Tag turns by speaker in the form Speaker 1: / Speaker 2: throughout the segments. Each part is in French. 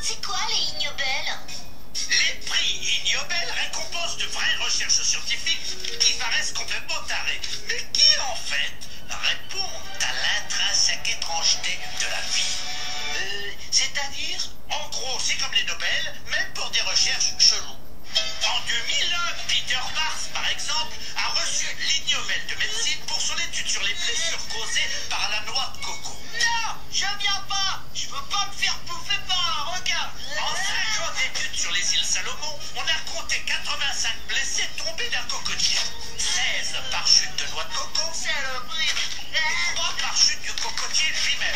Speaker 1: C'est quoi les Ig Nobel?
Speaker 2: Les prix Ig Nobel récompensent de vraies recherches scientifiques qui paraissent complètement tarées, mais qui en fait répondent à l'intrinsèque étrangeté de la vie. C'est-à-dire, en gros, c'est comme les Nobel, même pour des recherches cheloues. En 2001, Peter Mars, par exemple, a reçu l'Ig Nobel de médecine pour son étude sur les blessures causées par la noix de coco.
Speaker 1: Non, je viens pas. Je veux pas me faire bouffer par un requin.
Speaker 2: En 5 ans d'études sur les îles Salomon, on a compté 85 blessés tombés d'un cocotier. 16 par chute de noix de coco,
Speaker 1: Saloperie.
Speaker 2: et 3 par chute du cocotier lui-même.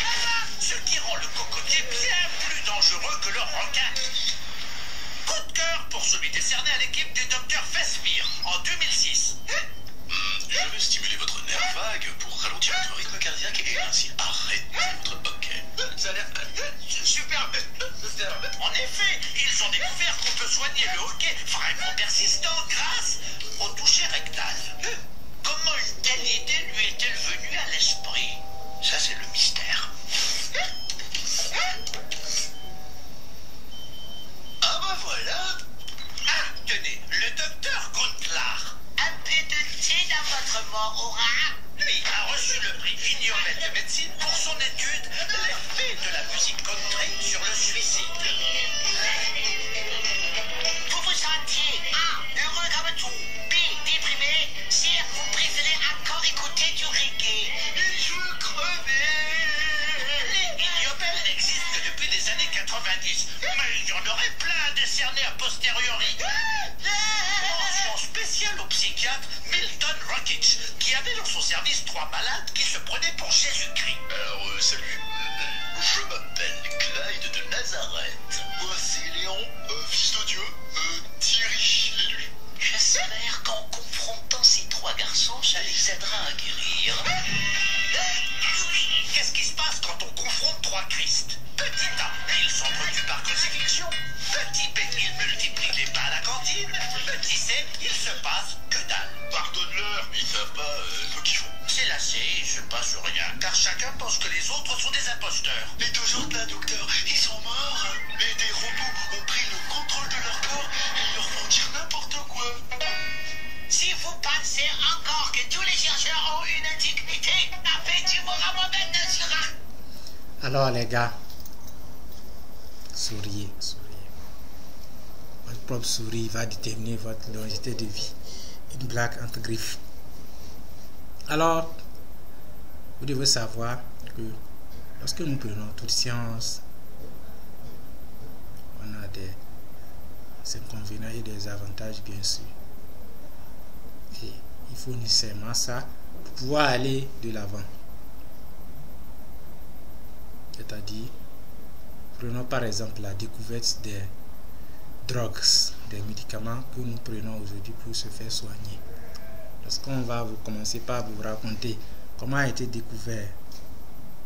Speaker 2: Ce qui rend le cocotier bien plus dangereux que le requin. Coup de cœur pour celui décerné à l'équipe du docteur Fesmire en 2006.
Speaker 3: Je vais stimuler votre nerf vague pour ralentir votre rythme cardiaque et ainsi arrêter votre hockey.
Speaker 2: Ça a l'air super. En effet, ils ont découvert qu'on peut soigner le hoquet vraiment persistant grâce au toucher rectal. Comment une telle idée lui est-elle venue à l'esprit? Ça, c'est le mystère. Ah bah voilà. Ah, tenez, le docteur Guntlar.
Speaker 1: Un peu de thé dans votre mort
Speaker 2: Lui a reçu le prix Ig Nobel de médecine pour son étude l'effet de la musique country sur le suicide.
Speaker 1: Vous vous sentiez A. Heureux comme tout. B. Déprimé. C. Vous préférez encore écouter du reggae.
Speaker 2: Je veux crever. Les Ig Nobel existent depuis les années 90, mais il y en aurait plein décernés a posteriori. Mention spéciale au psychiatre Milton Rockich, qui avait dans son service 3 malades qui se prenaient pour Jésus-Christ.
Speaker 3: Alors, salut. Je m'appelle Clyde de Nazareth. Moi, c'est Léon, fils de Dieu, Thierry l'élu.
Speaker 1: J'espère qu'en confrontant ces 3 garçons, ça les aidera à guérir.
Speaker 2: Qu'est-ce qui se passe quand on confronte 3 Christ? Petit A, ils s'entretuent par crucifixion. Petit B, ils multiplient les pains à la cantine. Petit C, il se passe que dalle.
Speaker 3: Pardonne-leur, ils savent pas ce qu'ils font.
Speaker 2: C'est lassé, il se passe rien, car chacun pense que les autres sont des imposteurs.
Speaker 3: Les 2 autres là, docteur, ils sont morts. Mais des robots ont pris le contrôle de leur corps et ils leur font dire n'importe quoi.
Speaker 1: Si vous pensez encore que tous les chercheurs ont une indignité, appelez-moi à moi-même ne sera.
Speaker 4: Alors les gars, souriez. Votre propre sourire va déterminer votre longévité de vie. Une blague entre griffes. Alors, vous devez savoir que lorsque nous prenons toute science, on a des inconvénients et des avantages bien sûr. Et il faut nécessairement ça pour pouvoir aller de l'avant. C'est-à-dire, prenons par exemple la découverte des drogues, des médicaments que nous prenons aujourd'hui pour se faire soigner. Lorsqu'on va vous commencer par vous raconter comment a été découvert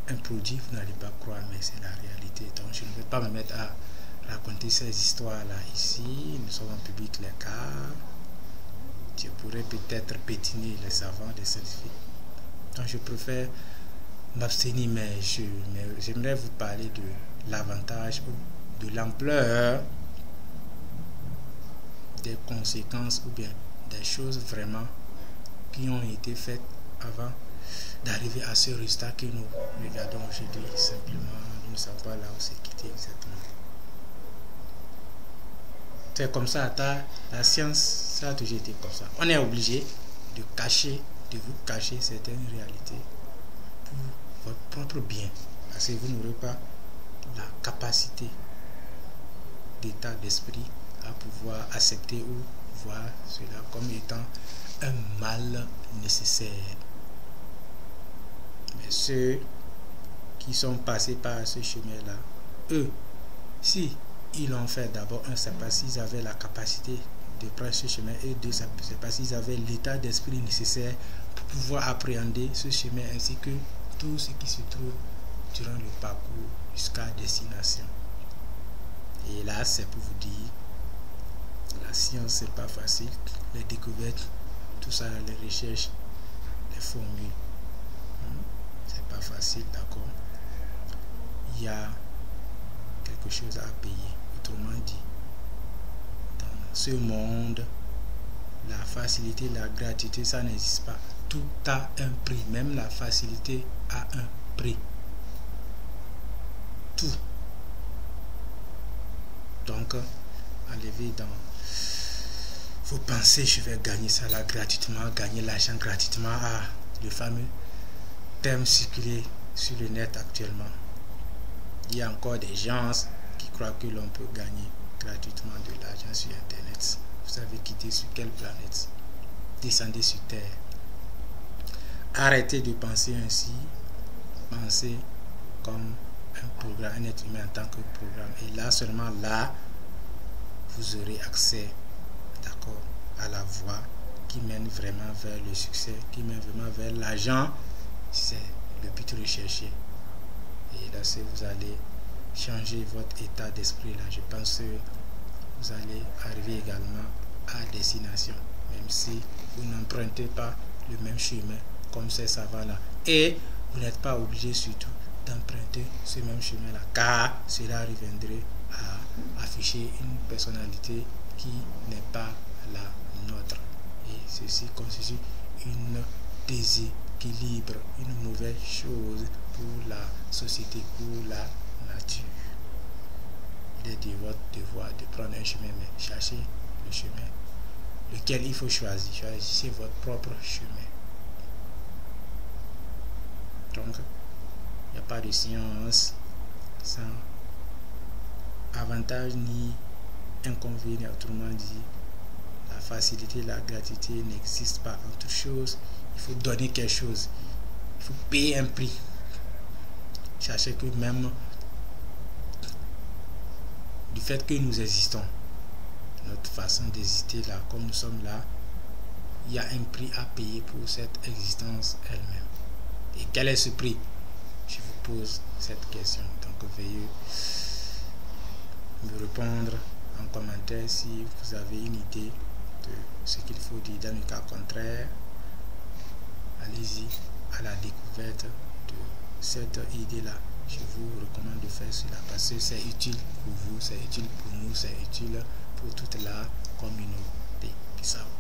Speaker 4: un produit, vous n'allez pas croire, mais c'est la réalité. Donc je ne vais pas me mettre à raconter ces histoires-là ici. Nous sommes en public, les gars. Je pourrais peut-être pétiner les savants, les scientifiques. Donc je préfère m'abstenir, mais j'aimerais vous parler de l'avantage ou de l'ampleur des conséquences ou bien des choses vraiment qui ont été faites avant d'arriver à ce résultat que nous regardons aujourd'hui. Simplement, nous ne savons pas là où c'est quitté exactement. C'est comme ça, la science, ça a toujours été comme ça. On est obligé de vous cacher certaines réalités pour votre propre bien, parce que vous n'aurez pas la capacité d'état d'esprit à pouvoir accepter ou voir cela comme étant un mal nécessaire. Mais ceux qui sont passés par ce chemin-là, eux, si ils l'ont fait d'abord, c'est parce qu'ils avaient la capacité de prendre ce chemin, et deux, c'est parce qu'ils avaient l'état d'esprit nécessaire pour pouvoir appréhender ce chemin ainsi que tout ce qui se trouve durant le parcours jusqu'à destination. Et là, c'est pour vous dire, la science, c'est pas facile. Les découvertes, tout ça, les recherches, les formules, c'est pas facile, d'accord. Il y a quelque quelque chose à payer. Autrement dit, dans ce monde, la facilité, la gratuité, ça n'existe pas. Tout a un prix. Même la facilité a un prix. Tout. Donc, enlevez dans vos pensées, je vais gagner ça là gratuitement, gagner l'argent gratuitement. Ah, le fameux terme circulé sur le net actuellement. Il y a encore des gens qui croient que l'on peut gagner gratuitement de l'argent sur Internet. Vous avez quitté sur quelle planète? Descendez sur Terre. Arrêtez de penser ainsi. Pensez comme un programme, un être humain en tant que programme. Et là, seulement là, vous aurez accès, d'accord, à la voie qui mène vraiment vers le succès, qui mène vraiment vers l'argent. C'est le but recherché. Et là, c'est vous allez changer votre état d'esprit là. Je pense que vous allez arriver également à destination, même si vous n'empruntez pas le même chemin comme ces savants là. Et vous n'êtes pas obligé surtout d'emprunter ce même chemin là, car cela reviendrait à afficher une personnalité qui n'est pas la nôtre. Et ceci constitue une déséquilibre, une mauvaise chose pour la société, pour la nature. Il est de votre devoir de prendre un chemin, mais cherchez le chemin lequel il faut choisir. Choisissez votre propre chemin. Donc, il n'y a pas de science sans avantage ni inconvénient. Autrement dit, la facilité, la gratuité n'existe pas. En toute chose, il faut donner quelque chose. Il faut payer un prix. Sachez que même du fait que nous existons, notre façon d'exister là, comme nous sommes là, il y a un prix à payer pour cette existence elle-même. Et quel est ce prix? Je vous pose cette question. Donc veuillez me répondre en commentaire si vous avez une idée de ce qu'il faut dire. Dans le cas contraire, allez-y à la découverte de cette idée-là. Je vous recommande de faire cela parce que c'est utile pour vous, c'est utile pour nous, c'est utile pour toute la communauté. Peace out.